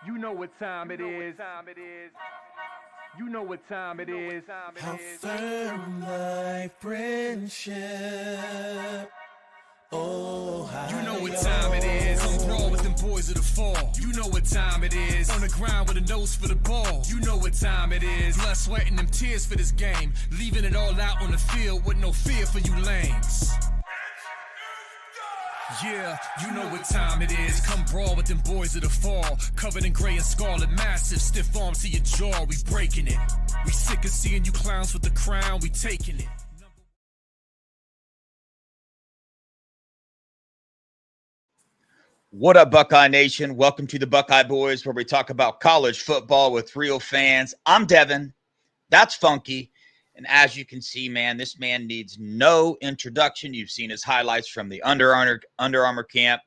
You know what time it is. You know what time it is. How firm my friendship. Oh, how you know what time it is. Come brawl with them boys of the fall. You know what time it is. On the ground with a nose for the ball. You know what time it is. Blood, sweat, and them tears for this game. Leaving it all out on the field with no fear for you lames. Yeah, you know what time it is. Come brawl with them boys of the fall. Covered in gray and scarlet, massive, stiff arms to your jaw. We breaking it. We sick of seeing you clowns with the crown. We taking it. What up, Buckeye Nation? Welcome to the Buckeye Boys, where we talk about college football with real fans. I'm Devin. That's Funky. And as you can see, man, this man needs no introduction. You've seen his highlights from the Under Armour camp.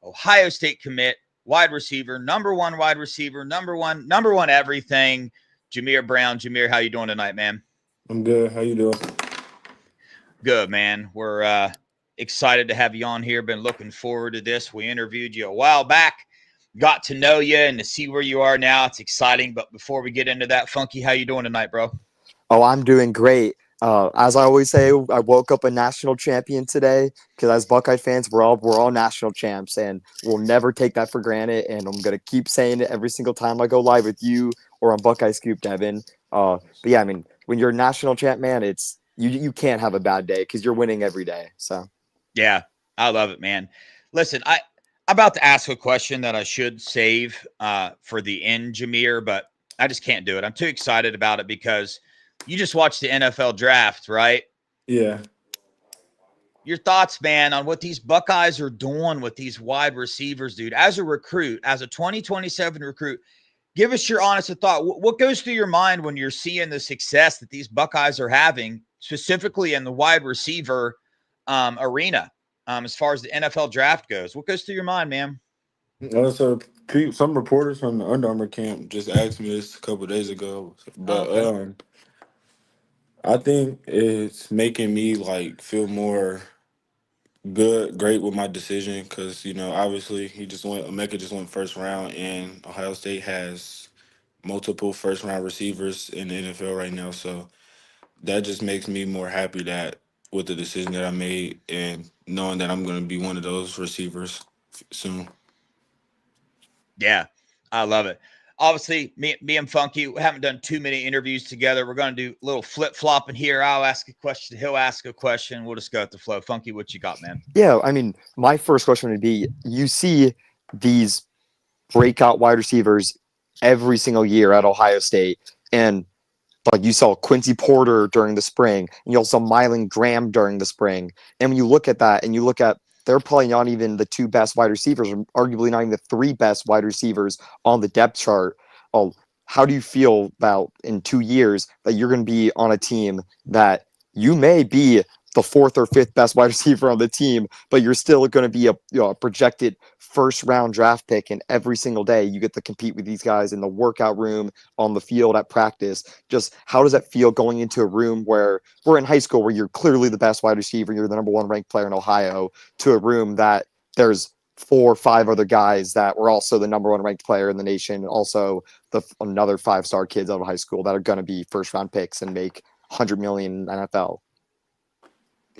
Ohio State commit, wide receiver, number one wide receiver, number one everything. Jameer Brown. Jameer, how you doing tonight, man? I'm good. How you doing? Good, man. We're excited to have you on here. Been looking forward to this. We interviewed you a while back, got to know you, and to see where you are now. It's exciting. But before we get into that, Funky, how you doing tonight, bro? Oh, I'm doing great. As I always say, I woke up a national champion today because as Buckeye fans, we're all national champs, and we'll never take that for granted. And I'm gonna keep saying it every single time I go live with you or on Buckeye Scoop, Devin. But yeah, I mean, when you're a national champ, man, it's you can't have a bad day because you're winning every day. So yeah, I love it, man. Listen, I'm about to ask a question that I should save for the end, Jameer, but I just can't do it. I'm too excited about it because you just watched the NFL draft, right? Yeah. Your thoughts, man, on what these Buckeyes are doing with these wide receivers, dude. As a recruit, as a 2027 recruit, give us your honest thought. What goes through your mind when you're seeing the success that these Buckeyes are having, specifically in the wide receiver arena, as far as the NFL draft goes? What goes through your mind, man? So some reporters from the Under Armour camp just asked me this a couple of days ago, but Okay. I think it's making me like feel more great with my decision because obviously Emeka just went first round, and Ohio State has multiple first round receivers in the NFL right now, so that just makes me more happy that with the decision that I made and knowing that I'm going to be one of those receivers soon. Yeah, I love it. Obviously, me and Funky, we haven't done too many interviews together. We're going to do a little flip-flopping here. I'll ask a question. He'll ask a question. We'll just go with the flow. Funky, what you got, man? yeah, I mean, my first question would be: you see these breakout wide receivers every single year at Ohio State, and like you saw Quincy Porter during the spring, and you also saw Mylan Graham during the spring. And when you look at that, and you look at they're probably not even the two best wide receivers, or arguably not even the three best wide receivers on the depth chart. Oh, how do you feel about in 2 years that you're going to be on a team that you may be the fourth or fifth best wide receiver on the team, but you're still going to be a projected first round draft pick, and every single day you get to compete with these guys in the workout room, on the field, at practice. Just how does that feel going into a room where we're in high school where you're clearly the best wide receiver, you're the number one ranked player in Ohio, to a room that there's 4 or 5 other guys that were also the number one ranked player in the nation, and also another 5-star kids out of high school that are going to be first round picks and make 100 million NFL.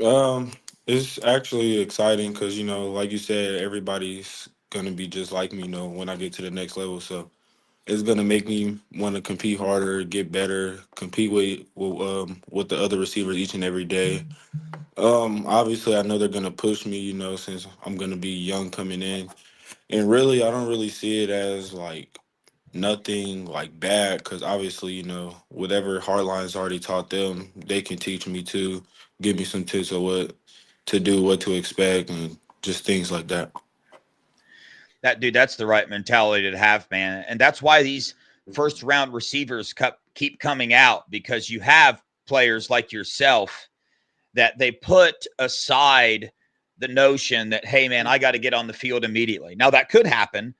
Um, it's actually exciting because like you said, everybody's gonna be just like me, when I get to the next level. So it's gonna make me want to compete harder, get better, compete with the other receivers each and every day. Obviously, I know they're gonna push me, since I'm gonna be young coming in, and really, I don't really see it as like nothing like bad because obviously whatever hardline's already taught them, they can teach me to give me some tips of what to do, what to expect, and just things like that. That's the right mentality to have, man. And that's why these first round receivers keep coming out, because you have players like yourself that they put aside the notion that, hey, man, I got to get on the field immediately. Now, that could happen,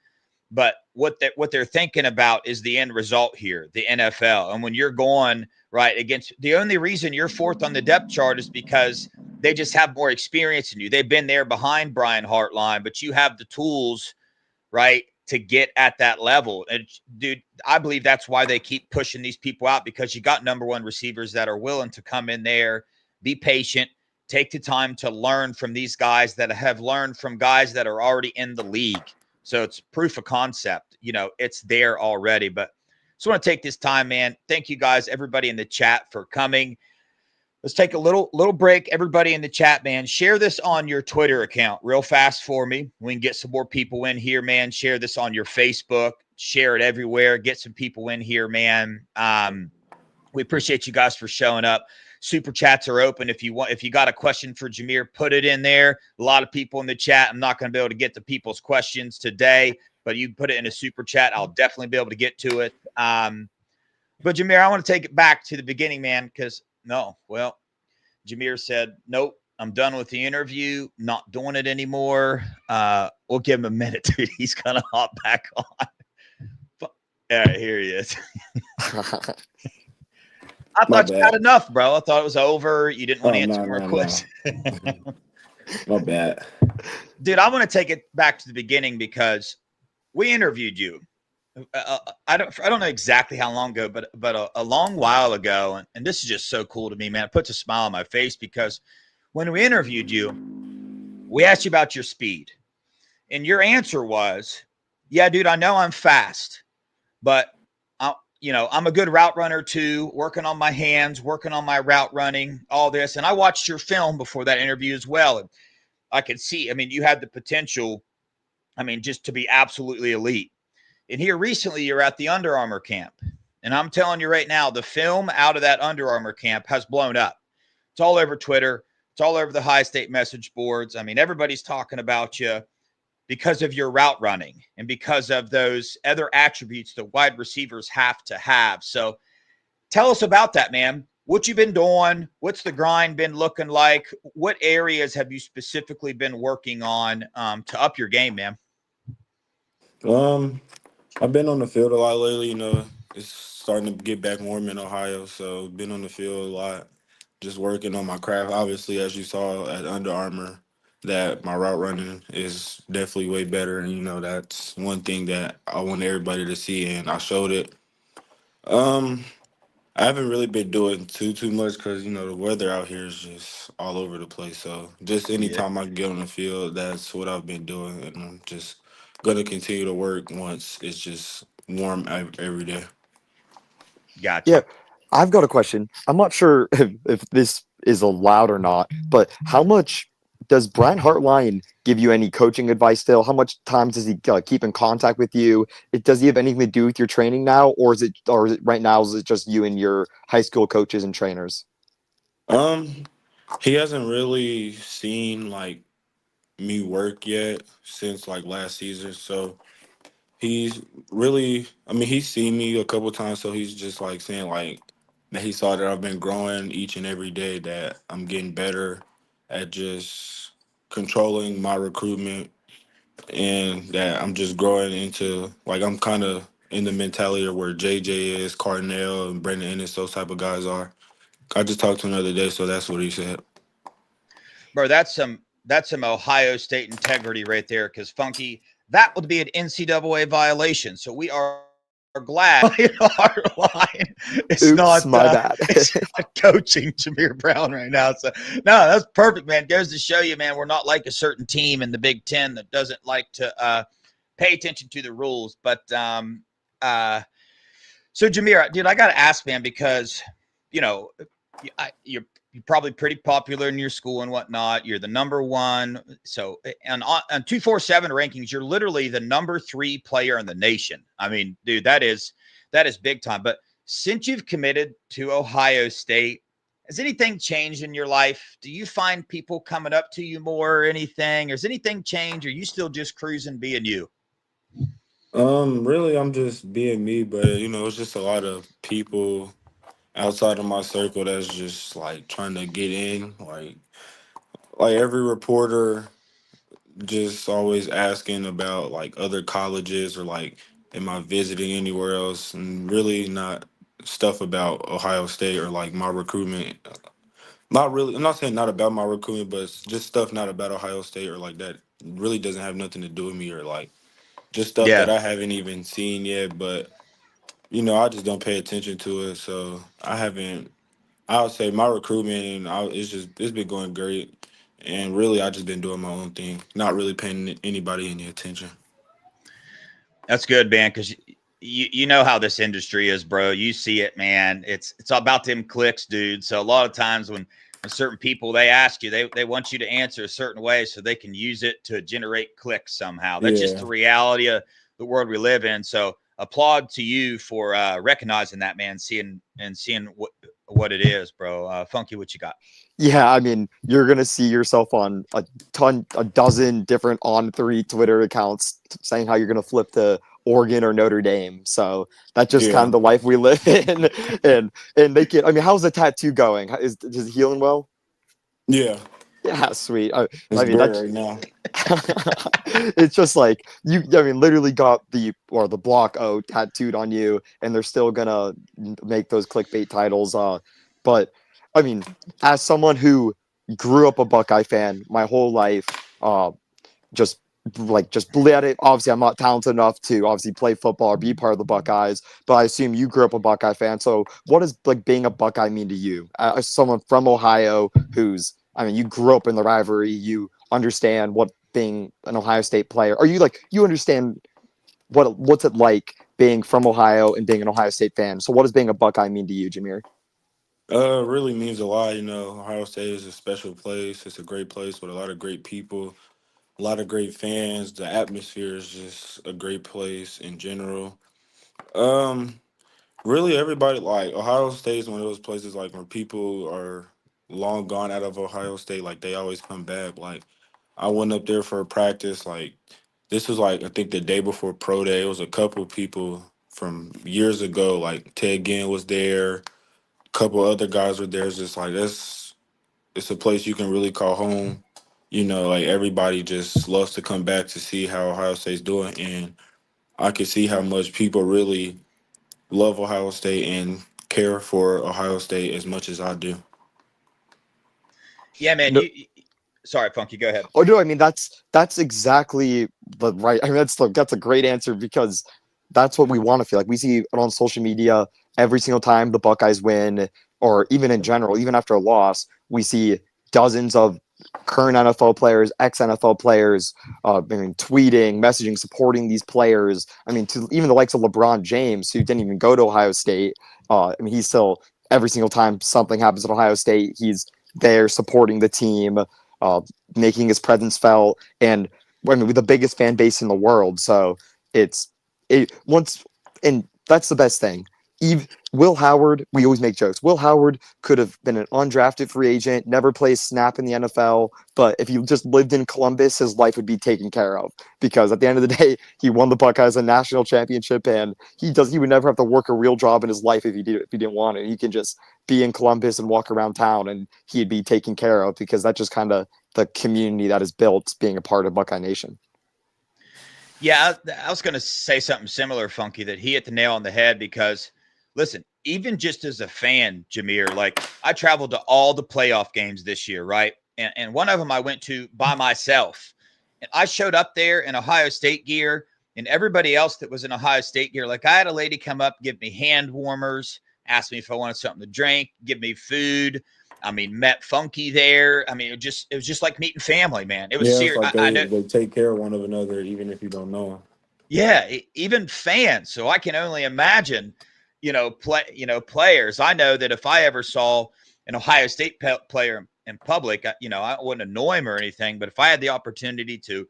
but what they're thinking about is the end result here, the NFL. And when you're going right against, the only reason you're fourth on the depth chart is because they just have more experience than you. They've been there behind Brian Hartline, but you have the tools, right, to get at that level. And dude, I believe that's why they keep pushing these people out, because you got number one receivers that are willing to come in there, be patient, take the time to learn from these guys that have learned from guys that are already in the league. So it's proof of concept. It's there already. But just want to take this time, man. Thank you guys, everybody in the chat, for coming. Let's take a little break. Everybody in the chat, man, share this on your Twitter account real fast for me. We can get some more people in here, man. Share this on your Facebook. Share it everywhere. Get some people in here, man. We appreciate you guys for showing up. Super chats are open. If you got a question for Jameer, put it in there. A lot of people in the chat. I'm not going to be able to get to people's questions today, but you put it in a super chat. I'll definitely be able to get to it. But Jameer, I want to take it back to the beginning, man, because Jameer said, nope, I'm done with the interview, not doing it anymore. We'll give him a minute, dude. He's going to hop back on. All right, here he is. I thought you had enough, bro. I thought it was over. You didn't want to answer more questions. My bad. Dude, I want to take it back to the beginning because we interviewed you. I don't know exactly how long ago, but a long while ago, and this is just so cool to me, man. It puts a smile on my face because when we interviewed you, we asked you about your speed, and your answer was, "Yeah, dude, I know I'm fast, but I'm a good route runner too. Working on my hands, working on my route running, all this." And I watched your film before that interview as well, and I could see. I mean, you had the potential. I mean, just to be absolutely elite. And here recently, you're at the Under Armour camp. And I'm telling you right now, the film out of that Under Armour camp has blown up. It's all over Twitter. It's all over the High State message boards. I mean, everybody's talking about you because of your route running and because of those other attributes that wide receivers have to have. So tell us about that, man. What you've been doing? What's the grind been looking like? What areas have you specifically been working on to up your game, man? I've been on the field a lot lately. It's starting to get back warm in Ohio, so been on the field a lot, just working on my craft. Obviously, as you saw at Under Armour, that my route running is definitely way better, and that's one thing that I want everybody to see, and I showed it. Um, I haven't really been doing too much because the weather out here is just all over the place. So just anytime I can get on the field, that's what I've been doing, and I'm just gonna continue to work once it's just warm every day. Gotcha. Yeah, I've got a question. I'm not sure if this is allowed or not, but how much does Brian Hartline give you any coaching advice still? How much time does he keep in contact with you? Does he have anything to do with your training now, or is it right now? Is it just you and your high school coaches and trainers? He hasn't really seen like me work yet since like last season, so he's really, I mean, he's seen me a couple times, so he's just like saying like that he saw that I've been growing each and every day, that I'm getting better at just controlling my recruitment, and that I'm just growing into like I'm kind of in the mentality of where JJ is, Cardinale, and Brandon Ennis, those type of guys are. I just talked to him the other day, so that's what he said. Bro, that's some Ohio State integrity right there. Because Funky, that would be an NCAA violation. So we are glad our line is not bad. It's not coaching Jameer Brown right now. So no, that's perfect, man. Goes to show you, man, we're not like a certain team in the Big Ten that doesn't like to pay attention to the rules. But so Jameer, dude, I got to ask, man, because you're probably pretty popular in your school and whatnot. You're the number one. So on 247 rankings, you're literally the number 3 player in the nation. I mean, dude, that is big time. But since you've committed to Ohio State, has anything changed in your life? Do you find people coming up to you more or anything? Or has anything changed? Or are you still just cruising being you? Really, I'm just being me, but it's just a lot of people outside of my circle that's just like trying to get in, like every reporter just always asking about like other colleges or like am I visiting anywhere else, and really not stuff about Ohio State or like my recruitment. Not really. I'm not saying not about my recruitment, but it's just stuff not about Ohio State or like that really doesn't have nothing to do with me, or like just stuff that Yeah, I haven't even seen yet. But I just don't pay attention to it, so I haven't. I would say my recruitment, it's been going great, and really I just been doing my own thing, not really paying anybody any attention. that's good, man. Because you know how this industry is, bro. You see it, man. It's all about them clicks, dude. So a lot of times when certain people they ask you, they want you to answer a certain way so they can use it to generate clicks somehow. That's just Yeah, the reality of the world we live in. So applaud to you for recognizing that, man, seeing what it is, bro. Funky, what you got? Yeah, I mean, you're gonna see yourself on a dozen different On3 Twitter accounts saying how you're gonna flip to Oregon or Notre Dame. So that's just kind yeah, of the life we live in. And they can. I mean, how's the tattoo going? Is it healing well? yeah. Yeah, sweet. It's I mean, great that's right now. it's just like you. I mean, literally got the block O tattooed on you, and they're still gonna make those clickbait titles. But I mean, as someone who grew up a Buckeye fan my whole life, just just bled it. Obviously, I'm not talented enough to obviously play football or be part of the Buckeyes, but I assume you grew up a Buckeye fan. So, what does like being a Buckeye mean to you? As someone from Ohio who's, I mean, you grew up in the rivalry, you understand what being an Ohio State player. Are you like you understand what's it like being from Ohio and being an Ohio State fan? So, what does being a Buckeye mean to you, Jameer? Really means a lot. Ohio State is a special place. It's a great place with a lot of great people, a lot of great fans. The atmosphere is just a great place in general. Um, Really, everybody like Ohio State is one of those places like when people are long gone out of Ohio State, like they always come back. Like I went up there for a practice. Like this was like I think the day before pro day. It was a couple of people from years ago. Like Ted Ginn was there. A couple other guys were there. It's just like that's it's a place you can really call home. Like everybody just loves to come back to see how Ohio State's doing, and I can see how much people really love Ohio State and care for Ohio State as much as I do. Yeah, man. No, Sorry, Funky. Go ahead. oh no, I mean that's exactly the right. I mean that's a great answer because that's what we want to feel like. We see it on social media every single time the Buckeyes win, or even in general, even after a loss, we see dozens of current NFL players, ex NFL players, I mean, tweeting, messaging, supporting these players. I mean, to even the likes of LeBron James, who didn't even go to Ohio State. I mean, he's still every single time something happens at Ohio State, he's there supporting the team, uh, making his presence felt, and I mean, with the biggest fan base in the world. So it's it once, and that's the best thing. Eve Will Howard, we always make jokes. Will Howard could have been an undrafted free agent, never play a snap in the NFL, but if he just lived in Columbus, his life would be taken care of because at the end of the day, he won the Buckeyes a national championship, and he would never have to work a real job in his life if he didn't want it. He can just be in Columbus and walk around town, and he'd be taken care of because that's just kind of the community that is built being a part of Buckeye Nation. Yeah, I was going to say something similar, Funky, that he hit the nail on the head because, listen, even just as a fan, Jameer, like I traveled to all the playoff games this year, right? And one of them I went to by myself. And I showed up there in Ohio State gear and everybody else that was in Ohio State gear. Like I had a lady come up, give me hand warmers, ask me if I wanted something to drink, give me food. I mean, met Funky there. I mean, it was just like meeting family, man. It was Yeah, it's serious. like I they know. they take care of one of another even if you don't know them. Yeah, even fans. So I can only imagine, players. I know that if I ever saw an Ohio State player in public, I wouldn't annoy him or anything. But if I had the opportunity to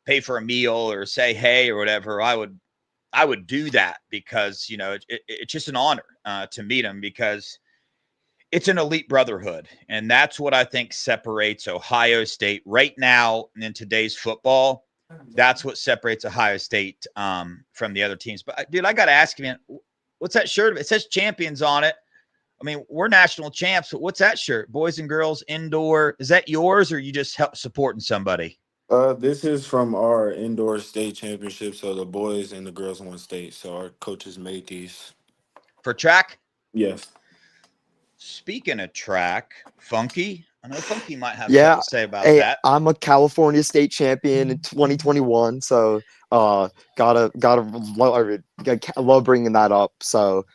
pay for a meal or say hey or whatever, I would do that because it's just an honor to meet him because it's an elite brotherhood, and that's what I think separates Ohio State right now in today's football. That's what separates Ohio State from the other teams. But dude, I got to ask you, man, what's that shirt? It says champions on it. I mean, we're national champs, but what's that shirt? Boys and girls indoor. Is that yours, or are you just supporting somebody This is from our indoor state championship. So the boys and the girls won state. So our coaches made these. for track? Yes. Speaking of track, Funky, I know Funky might have Yeah, something to say about hey, that. I'm a California state champion in 2021, so gotta love bringing that up. So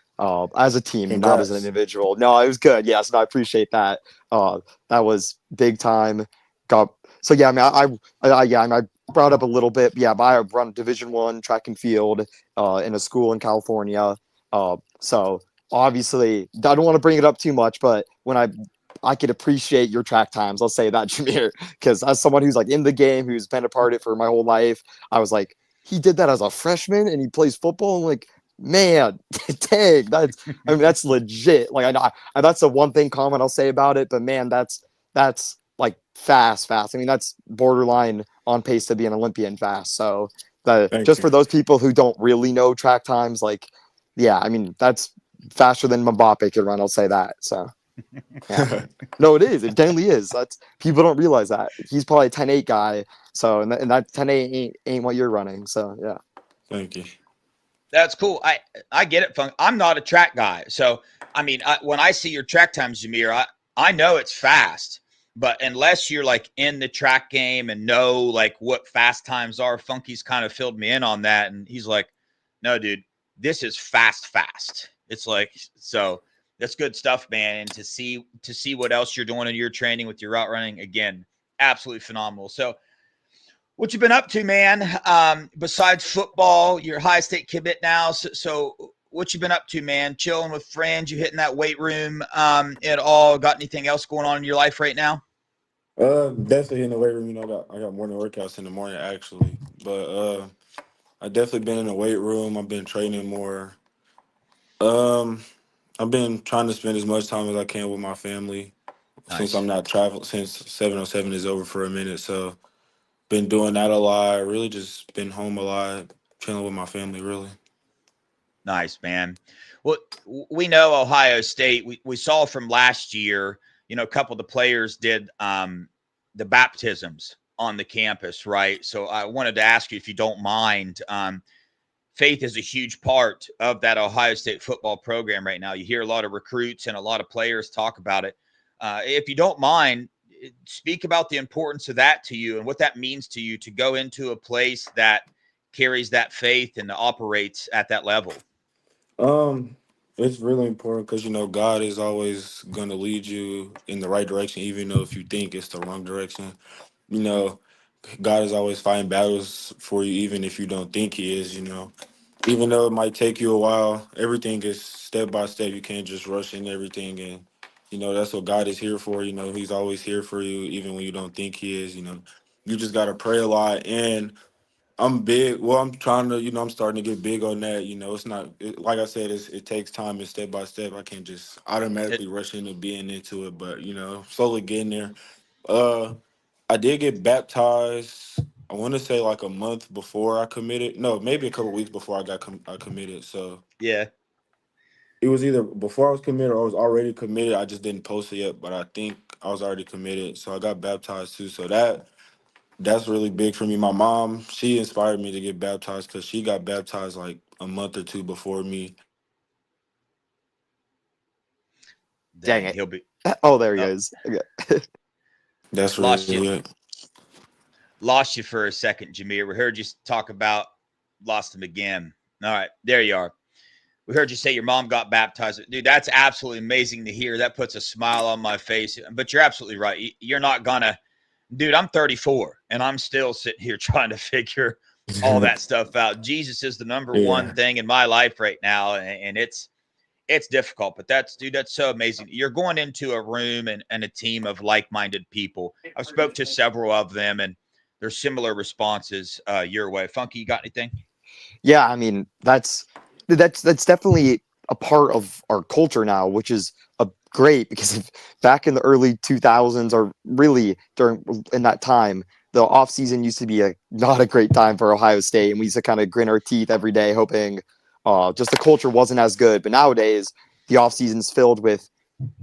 as a team, not as an Congrats. individual. No, it was good. Yes, and I appreciate that. That was big time. Got so yeah. I mean, yeah. I brought up a little bit. Yeah, but I run Division I track and field in a school in California. So obviously, I don't want to bring it up too much, but when I could appreciate your track times. I'll say that, Jameer, because as someone who's like in the game, who's been a part of it for my whole life, I was like, he did that as a freshman and he plays football. I'm like, man, dang, I mean, that's legit. Like, I know that's the one thing comment I'll say about it, but man, that's like fast. I mean, that's borderline on pace to be an Olympian fast. So Thank just you. for those people who don't really know track times, like, yeah, I mean, that's faster than Mbappe could run. I'll say that. So. Yeah. No, it is. It definitely is. That's people don't realize that. He's probably a 10-8 guy. So and that 10-8 ain't what you're running. So yeah. Thank you. That's cool. I get it, Funk. I'm not a track guy, so I mean, when I see your track times, Jameer, I know it's fast, but unless you're like in the track game and know like what fast times are, Funky's kind of filled me in on that, and he's like, "No, dude, this is fast. It's like so." That's good stuff, man. And to see what else you're doing in your training with your route running, again, absolutely phenomenal. So what you been up to, man? Besides football, you're high state commit now. So what you been up to, man? Chilling with friends? You hitting that weight room at all? Got anything else going on in your life right now? Definitely in the weight room. You know, I got morning workouts in the morning actually, but I definitely been in the weight room. I've been training more. Um, I've been trying to spend as much time as I can with my family since I'm Nice. not traveling. Since 707 is over for a minute, so been doing that a lot. Really, just been home a lot, chilling with my family. Really. Nice, man. Well, we know Ohio State. We saw from last year, a couple of the players did the baptisms on the campus, right? So I wanted to ask you if you don't mind. Faith is a huge part of that Ohio State football program right now. You hear a lot of recruits and a lot of players talk about it. If you don't mind, speak about the importance of that to you and what that means to you to go into a place that carries that faith and operates at that level. Um, it's really important because you know God is always going to lead you in the right direction, even though if you think it's the wrong direction. You know, God is always fighting battles for you, even if you don't think He is. You know, even though it might take you a while, everything is step by step. You can't just rush in everything, and you know that's what God is here for. You know, He's always here for you, even when you don't think He is. You know, you just gotta pray a lot and I'm big. Well, I'm trying to, I'm starting to get big on that. You know, it's not like I said. It takes time and step by step. I can't just It, automatically rush into being into it, but slowly getting there. Uh, I did get baptized. I want to say like a month before I committed. No, maybe a couple weeks before I committed. So yeah, it was either before I was committed or I was already committed. I just didn't post it yet, but I think I was already committed. So I got baptized too. So that's really big for me. My mom, she inspired me to get baptized because she got baptized like a month or two before me. Dang dang, it. he'll be. Oh, there he Oh, is. Okay. That's lost you, really it. lost you for a second, Jameer. We heard you talk about lost him again. All right, there you are. We heard you say your mom got baptized. Dude, that's absolutely amazing to hear. That puts a smile on my face. But you're absolutely right. You're not gonna, dude. I'm 34 and I'm still sitting here trying to figure all that stuff out. Jesus is the number one Yeah. thing in my life right now, and it's difficult, but that's so amazing. You're going into a room and a team of like-minded people. I've spoke to several of them, and there's similar responses your way. Funky, you got anything? Yeah, I mean that's definitely a part of our culture now, which is great because back in the early 2000s or really during in that time, the off season used to be not a great time for Ohio State, and we used to kind of grin our teeth every day hoping just the culture wasn't as good. But nowadays, the off season's filled with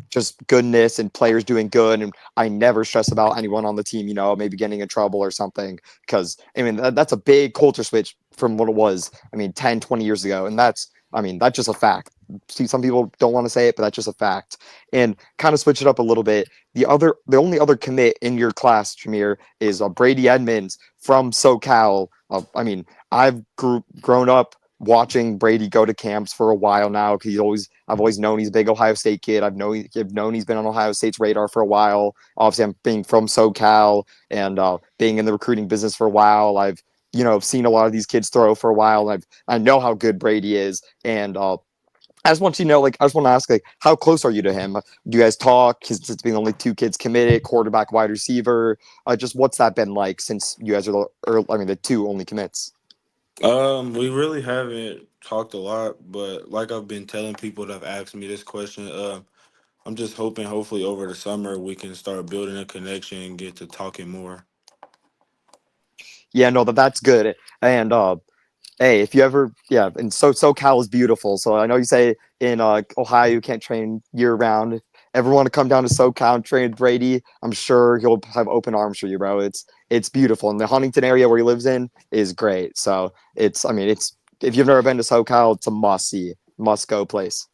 just goodness and players doing good. And I never stress about anyone on the team, maybe getting in trouble or something. Because, I mean, that's a big culture switch from what it was, I mean, 10, 20 years ago. And that's just a fact. see, some people don't want to say it, but that's just a fact. And kind of switch it up a little bit. The only other commit in your class, Jameer, is Brady Edmonds from SoCal. I mean, I've grown up watching Brady go to camps for a while now because I've always known he's a big Ohio State kid. I've known he's been on Ohio State's radar for a while. Obviously, I'm being from SoCal and being in the recruiting business for a while. I've seen a lot of these kids throw for a while. I know how good Brady is, and I just want I just want to ask, how close are you to him? Do you guys talk? It's been only 2 kids committed, quarterback, wide receiver. Just what's that been like since you guys are the 2 only commits? We really haven't talked a lot, but like I've been telling people that have asked me this question, I'm just hoping, hopefully over the summer, we can start building a connection and get to talking more. Yeah, no, that's good. And hey, if you ever, yeah, and SoCal is beautiful. So I know you say in Ohio you can't train year round. Ever want to come down to SoCal and train with Brady? I'm sure he'll have open arms for you, bro. It's beautiful, and the Huntington area where he lives in is great. So it's if you've never been to SoCal, it's a must see, must go place.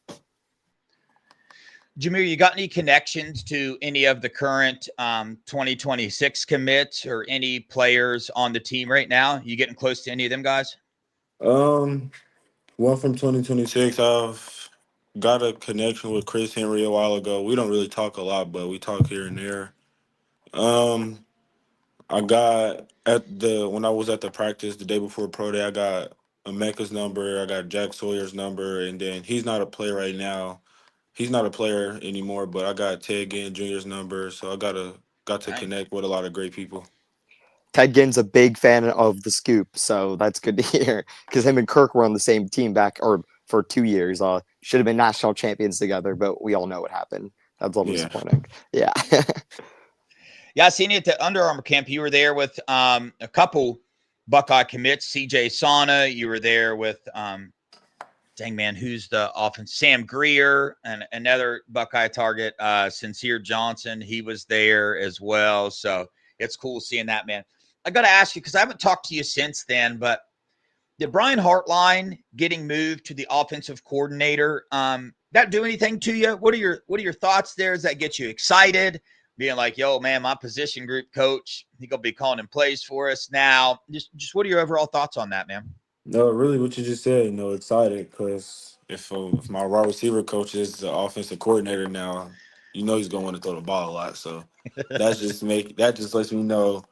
Jameer, you got any connections to any of the current 2026 commits or any players on the team right now? You getting close to any of them guys? Um, One from 2026, I've got a connection with Chris Henry a while ago. We don't really talk a lot, but we talk here and there. Um, I got when I was at the practice the day before pro day, I got Emeka's number, I got Jack Sawyer's number, and then he's not a player right now. He's not a player anymore, but I got Ted Ginn Jr.'s number, so I got to Nice. connect with a lot of great people. Ted Ginn's a big fan of the Scoop, so that's good to hear. Because him and Kirk were on the same team for 2 years. Should have been national champions together, but we all know what happened. That's a little Yeah. disappointing. Yeah. Yeah, I seen you at the Under Armour camp. You were there with a couple Buckeye commits. CJ Sauna. You were there with dang man, who's the offense? Sam Greer and another Buckeye target, Sincere Johnson. He was there as well. So it's cool seeing that, man. I got to ask you because I haven't talked to you since then, but did Brian Hartline getting moved to the offensive coordinator that do anything to you? What are your thoughts there? Does that get you excited? Being like, yo, man, my position group coach, he gonna be calling in plays for us now. Just what are your overall thoughts on that, man? No, really, what you just said. Excited because if my wide receiver coach is the offensive coordinator now, he's going to want to throw the ball a lot. So that just lets me know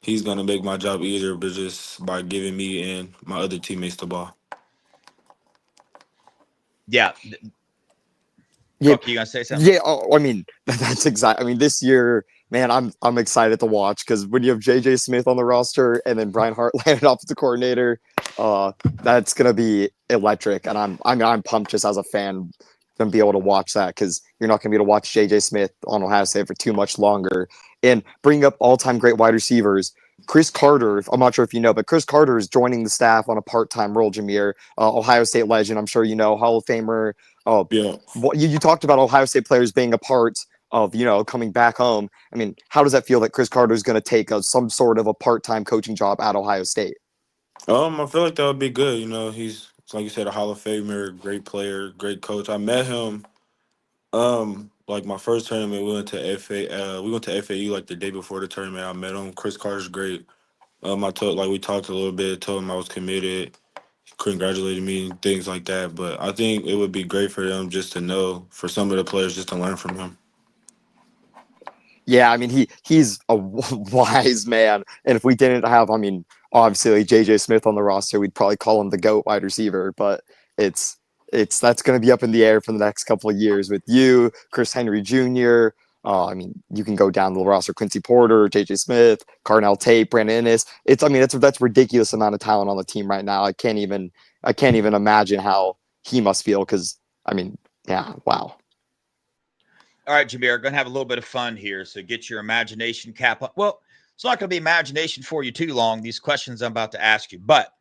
he's going to make my job easier, but just by giving me and my other teammates the ball. Yeah. Yeah. Bucky, you gonna say something? Yeah. Oh, I mean, that's exactly. I mean, this year, man, I'm excited to watch because when you have JJ Smith on the roster and then Brian Hartline, offensive coordinator, that's gonna be electric. And I'm pumped just as a fan to be able to watch that because you're not gonna be able to watch JJ Smith on Ohio State for too much longer. And bring up all-time great wide receivers. Chris Carter, I'm not sure if you know, but Chris Carter is joining the staff on a part-time role. Jameer, Ohio State legend, I'm sure you know, Hall of Famer. Yeah. You talked about Ohio State players being a part of coming back home. I mean, how does that feel that Chris Carter is going to take some sort of a part-time coaching job at Ohio State? I feel like that would be good. He's like you said, a Hall of Famer, great player, great coach. I met him like my first tournament. We went to FAU like the day before the tournament. I met him. Chris Carter's great. We talked a little bit, told him I was committed, congratulated me, things like that. But I think it would be great for them just to know, for some of the players, just to learn from him. Yeah, I mean he's a wise man, and if we didn't have, I mean, obviously like JJ Smith on the roster, we'd probably call him the GOAT wide receiver. But it's that's going to be up in the air for the next couple of years with you, Chris Henry Jr. I mean, you can go down the roster: Quincy Porter, JJ Smith, Carnell Tate, Brandon Innes. I mean, that's ridiculous amount of talent on the team right now. I can't even imagine how he must feel because I mean, yeah, wow. All right, Jameer, we're going to have a little bit of fun here. So get your imagination cap on. Well, it's not going to be imagination for you too long, these questions I'm about to ask you. But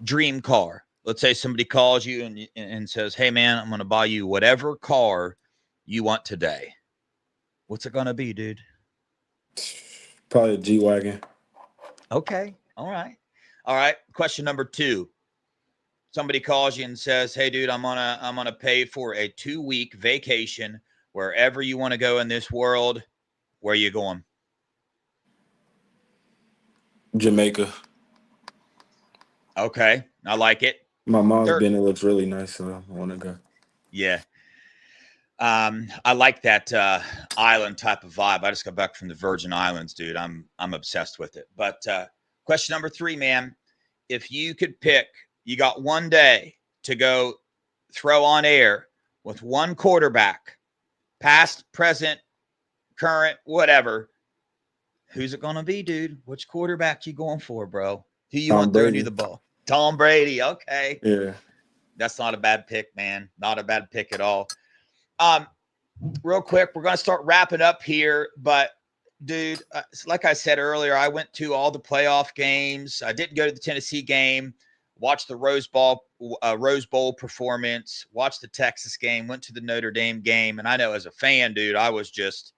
dream car. Let's say somebody calls you and says, hey, man, I'm going to buy you whatever car you want today. What's it going to be, dude? Probably a G-Wagon. Okay. All right. All right. Question number 2. somebody calls you and says, "Hey, dude, I'm gonna pay for a 2-week vacation wherever you want to go in this world. Where are you going?" Jamaica. Okay, I like it. My mom's Third, been. It looks really nice, so I want to go. yeah. I like that island type of vibe. I just got back from the Virgin Islands, dude. I'm obsessed with it. But question number 3, man. If you could pick, you got one day to go throw on air with one quarterback, past, present, current, whatever. Who's it gonna be, dude? Which quarterback you going for, bro? Who you Tom want throwing you Brady. the ball? Tom Brady. Okay, Yeah. that's not a bad pick, man. Not a bad pick at all. Um, Real quick, we're going to start wrapping up here, but dude, like I said earlier, I went to all the playoff games. I didn't go to the Tennessee game, watched the Rose Bowl performance, watched the Texas game, went to the Notre Dame game, and I know as a fan, dude, I was just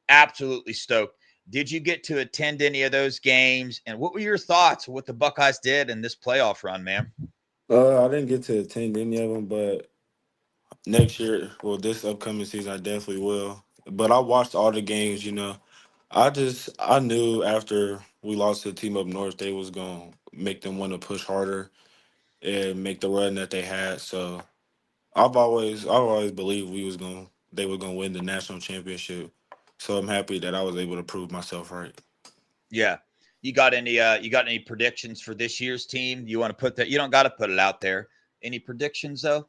absolutely stoked. Did you get to attend any of those games? And what were your thoughts of what the Buckeyes did in this playoff run, man? I didn't get to attend any of them, but next year, well, this upcoming season, I definitely will. But I watched all the games. I knew after we lost to the team up north, they was gonna make them want to push harder and make the run that they had. So I've always believed they were gonna win the national championship. So I'm happy that I was able to prove myself right. Yeah. You got any predictions for this year's team? You want to put that? You don't got to put it out there. Any predictions though?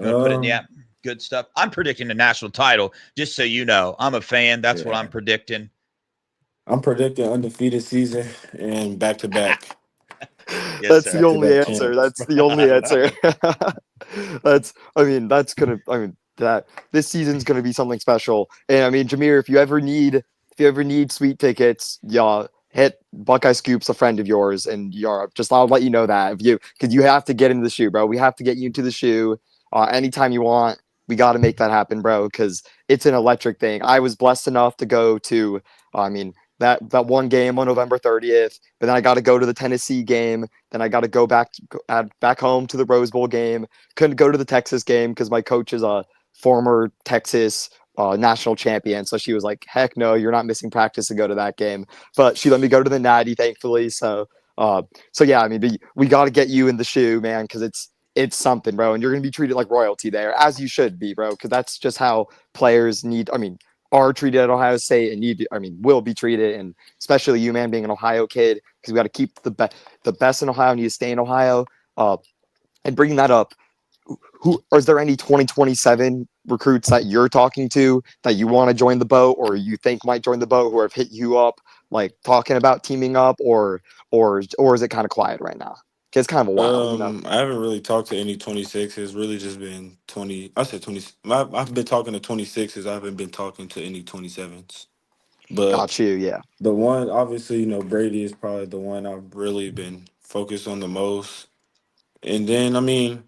You want to put it in the Um, app? Good stuff. I'm predicting the national title, just so you know. I'm a fan. That's what yeah, I'm predicting. I'm predicting undefeated season and back to back, Yes, That's the sir. back to only back answer. champs. That's the only answer. That this season's gonna be something special. And I mean, Jameer, if you ever need sweet tickets, yeah, hit Buckeye Scoops, a friend of yours in Europe. Just I'll let you know that if you because you have to get into the shoe, bro. We have to get you into the shoe anytime you want. We got to make that happen, bro, because it's an electric thing. I was blessed enough to go to, I mean, that one game on November 30th, but then I got to go to the Tennessee game. Then I got to go back home to the Rose Bowl game. Couldn't go to the Texas game because my coach is a former Texas national champion. So she was like, "Heck no, you're not missing practice to go to that game." But she let me go to the Natty, thankfully. Uh, so yeah, I mean, we got to get you in the shoe, man, because it's something, bro, and you're gonna be treated like royalty there, as you should be, bro, because that's just how players need. I mean, are treated at Ohio State and will be treated, and especially you, man, being an Ohio kid, because we got to keep the best in Ohio, need to stay in Ohio. Uh, and bringing that up, who is there any 2027 recruits that you're talking to that you want to join the boat or you think might join the boat who have hit you up like talking about teaming up or is it kind of quiet right now? 'Cause it's kind of a while. I haven't really talked to any 26. It's really just been 20. I said 20. I've been talking to 26s. I haven't been talking to any 27s. But Got you. Yeah. the one, obviously, Brady is probably the one I've really been focused on the most. And then, I mean,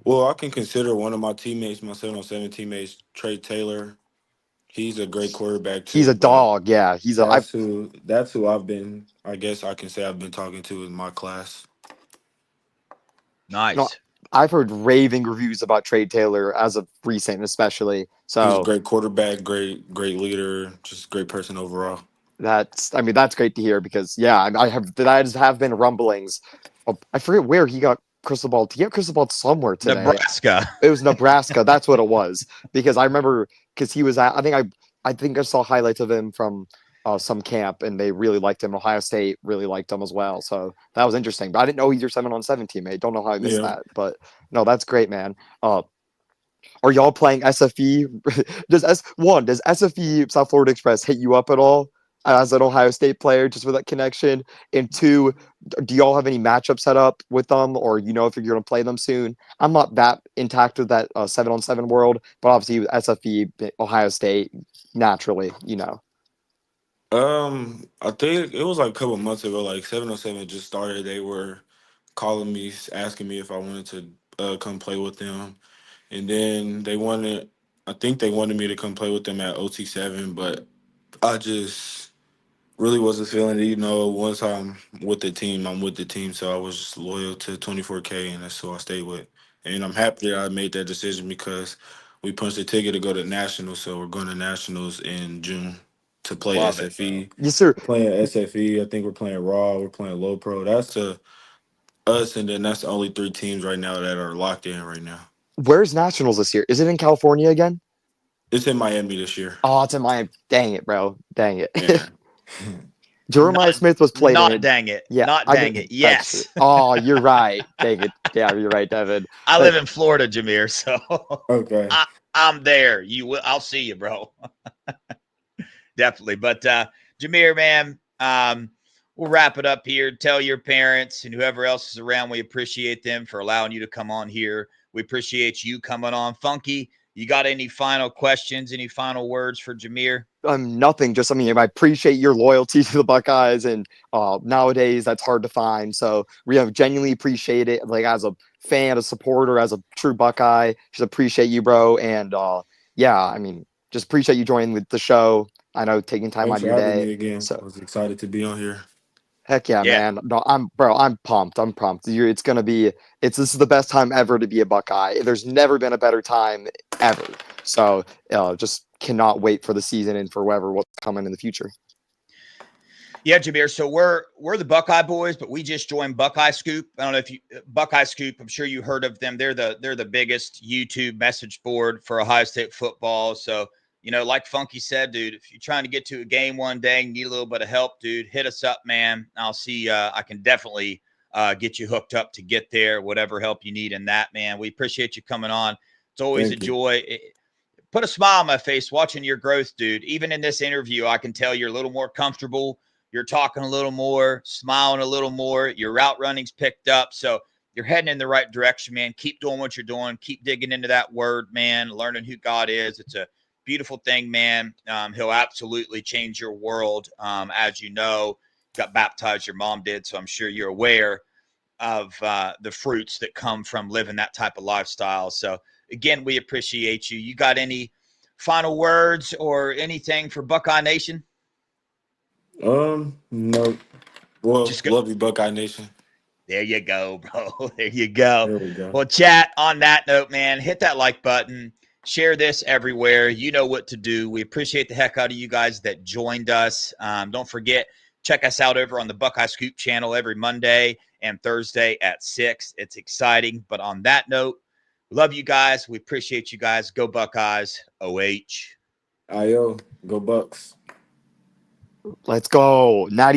well, I can consider one of my teammates, my 707 teammates, Trey Taylor. He's a great quarterback He's too, a but dog. Yeah. He's a, I, that's who I've been, I guess I can say I've been talking to in my class. you know, Nice. I've heard raving reviews about Trade Taylor as of recent, especially. He's a So great quarterback, great leader, just great person overall. that's great to hear because yeah, I have been rumblings. I forget where he got crystal ball. He got crystal ball somewhere today. Nebraska. It was Nebraska. That's what it was because I remember because he was at. I think I saw highlights of him from some camp, and they really liked him. Ohio State really liked him as well, so that was interesting. But I didn't know he's your 7-on-7 teammate. Don't know how I missed Yeah. that, but no, that's great, man. Uh, are y'all playing SFE? Does SFE South Florida Express hit you up at all as an Ohio State player just for that connection? And two, do y'all have any matchup set up with them, or if you're going to play them soon? I'm not that intact with that 7-on-7 world, but obviously with SFE Ohio State, naturally. I think it was like a couple months ago, like 707 just started. They were calling me, asking me if I wanted to come play with them. And then I think they wanted me to come play with them at OT7, but I just really wasn't feeling it. You know, once I'm with the team, I'm with the team. So I was just loyal to 24K, and that's who I stayed with. And I'm happy that I made that decision because we punched the ticket to go to nationals. So we're going to nationals in June to play Love it. SFE. Yes, sir. We're playing SFE. I think we're playing Raw. We're playing Low Pro. That's us, and then that's the only 3 teams right now that are locked in right now. Where's nationals this year? Is it in California again? It's in Miami this year. Oh, it's in Miami. Dang it, bro. Dang it. Yeah. Jeremiah Smith was played in Not it. dang it. Yeah, Not dang it. that's true. Yes. Oh, you're right. Dang it. Yeah, you're right, Devin. I live in Florida, Jameer, so Okay. I'm there. I'll see you, bro. Definitely. But Jameer, man, we'll wrap it up here. Tell your parents and whoever else is around, we appreciate them for allowing you to come on here. We appreciate you coming on. Funky, you got any final questions, any final words for Jameer? Nothing. Just, I mean, I appreciate your loyalty to the Buckeyes, and nowadays that's hard to find. So we have genuinely appreciate it. Like, as a fan, a supporter, as a true Buckeye, just appreciate you, bro. And yeah, I mean, just appreciate you joining with the show. I know taking time out Thanks of for your having day. me again. So I was excited to be on here. heck yeah, Yeah. man. No, I'm pumped. I'm pumped. This is the best time ever to be a Buckeye. There's never been a better time ever. So just cannot wait for the season and for what's coming in the future. Yeah, Jameer. So we're the Buckeye boys, but we just joined Buckeye Scoop. I don't know if you Buckeye Scoop. I'm sure you heard of them. They're the biggest YouTube message board for Ohio State football. So, you know, like Funky said, dude, if you're trying to get to a game one day and need a little bit of help, dude, hit us up, man. I'll see. I can definitely get you hooked up to get there. Whatever help you need in that, man. We appreciate you coming on. It's always Thank a you. joy. Put a smile on my face watching your growth, dude. Even in this interview, I can tell you're a little more comfortable. You're talking a little more, smiling a little more. Your route running's picked up. So you're heading in the right direction, man. Keep doing what you're doing. Keep digging into that word, man. Learning who God is. It's a beautiful thing, man. He'll absolutely change your world. As you know, got baptized, your mom did. So I'm sure you're aware of the fruits that come from living that type of lifestyle. So again, we appreciate you. You got any final words or anything for Buckeye Nation? No. Well, Just go. love you, Buckeye Nation. There you go, bro. There you go. There we go. Well, chat, on that note, man, hit that like button. Share this everywhere. You know what to do. We appreciate the heck out of you guys that joined us. Don't forget, check us out over on the Buckeye Scoop channel every Monday and Thursday at 6. It's exciting. But on that note, love you guys. We appreciate you guys. Go Buckeyes. OH. Ayo, go Bucks. Let's go. Natty